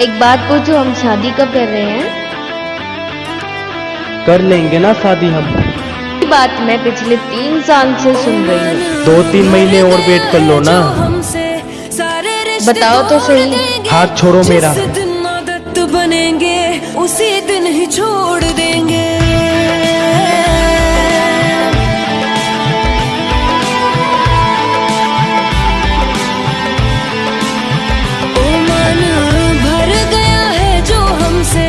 एक बात पूछो, हम शादी कब कर रहे हैं? कर लेंगे ना शादी हम। ये बात मैं पिछले 3 साल से सुन रही हूँ। 2-3 महीने और वेट कर लो ना। बताओ तो सही। हाथ छोड़ो मेरा। जिस दिन आदत बनेंगे उसी दिन ही छोड़ देंगे। ओ मन भर गया है जो हमसे,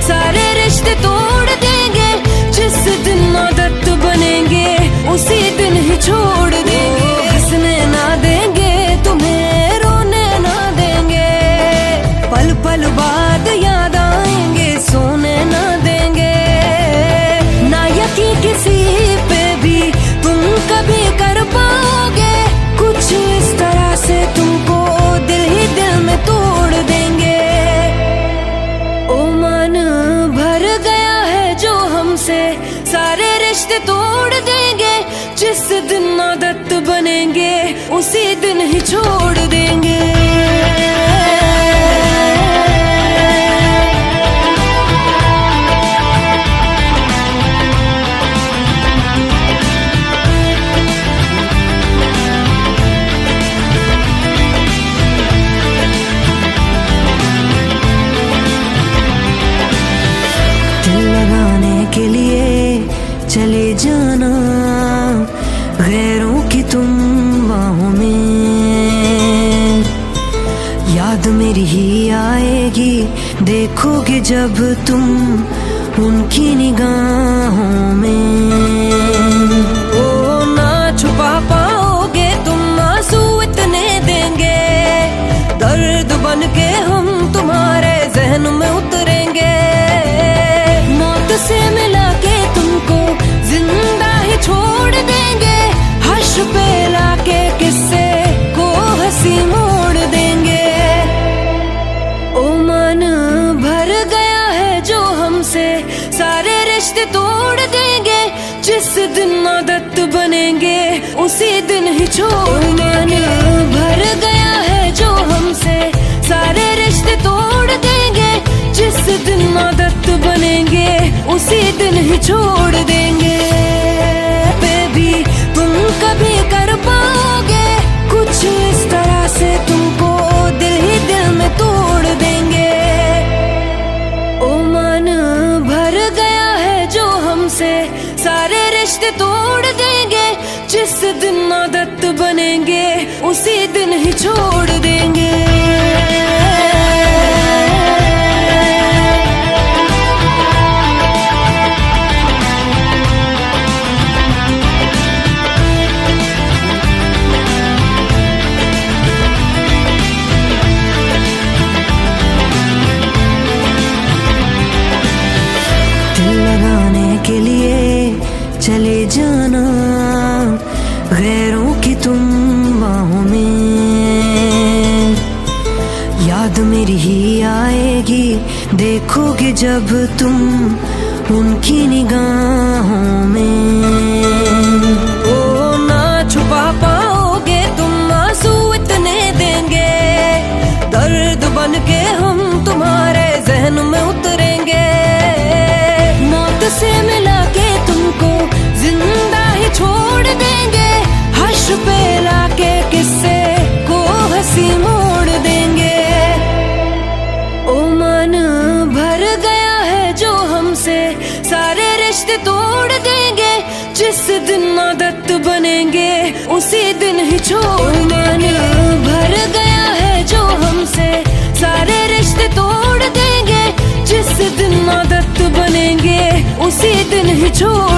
सारे रिश्ते तोड़ देंगे। जिस दिन आदत बनेंगे उसी दिन ही छोड़ देंगे। हंसने ना देंगे तुम्हें, रोने ना देंगे, पल पल बाद याद आएंगे, सोने ना देंगे। ना यकीन किसी पे भी तुम कभी कर पाओगे, कुछ इस तरह से तुमको दिल ही दिल में तोड़ देंगे। ओ मन भर गया है जो हमसे, सारे रिश्ते तोड़ देंगे। जिस दिन आदत बनेंगे उसी दिन ही छोड़ देंगे। दिल लगाने के लिए चले जाना गैरों की तुम बाहों में, याद मेरी ही आएगी देखोगे जब तुम उनकी निगाहों में। ओ ना छुपा पाओगे तुम आंसू इतने देंगे, दर्द बन के हम तुम्हारे जहन में उतरेंगे। मौत से मिला के तुमको जिंदा ही छोड़ देंगे, हर्ष पे लाके किस्से को हंसी मोड़ देंगे। ओ मन भर गया है जो हमसे, सारे रिश्ते तोड़ देंगे। जिस दिन आदत बनेंगे उसी दिन ही छोड़ देंगे। भर गया है जो हमसे, सारे रिश्ते तोड़ देंगे। जिस दिन आदत बनेंगे उसी दिन ही छोड़ देंगे। बेबी तुम कभी कर पाओगे, कुछ इस तरह से तुमको दिल ही दिल में तोड़ देंगे। ओ मन भर गया है जो हमसे, सारे रिश्ते तोड़ देंगे। जिस दिन आदत बनेंगे उसी दिन ही छोड़ देंगे। के लिए चले जाना गैरों की तुम बाहों में, याद मेरी ही आएगी देखोगे जब तुम उनकी निगाहों में। ओ ना छुपा पाओगे तुम आंसू इतने देंगे, दर्द बन के हम तुम्हारे जहन में उतरेंगे। मौत से मिला के तुमको जिंदा ही छोड़ देंगे, हर्ष पे लाके किस्से को हंसी मोड़ देंगे। ओ मन भर गया है जो हमसे, सारे रिश्ते तोड़ देंगे। जिस दिन आदत बनेंगे उसी दिन ही छोड़ देंगे। भर गया है जो हमसे, सारे रिश्ते तोड़ देंगे। जिस दिन आदत बनेंगे उसी दिन ही छोड़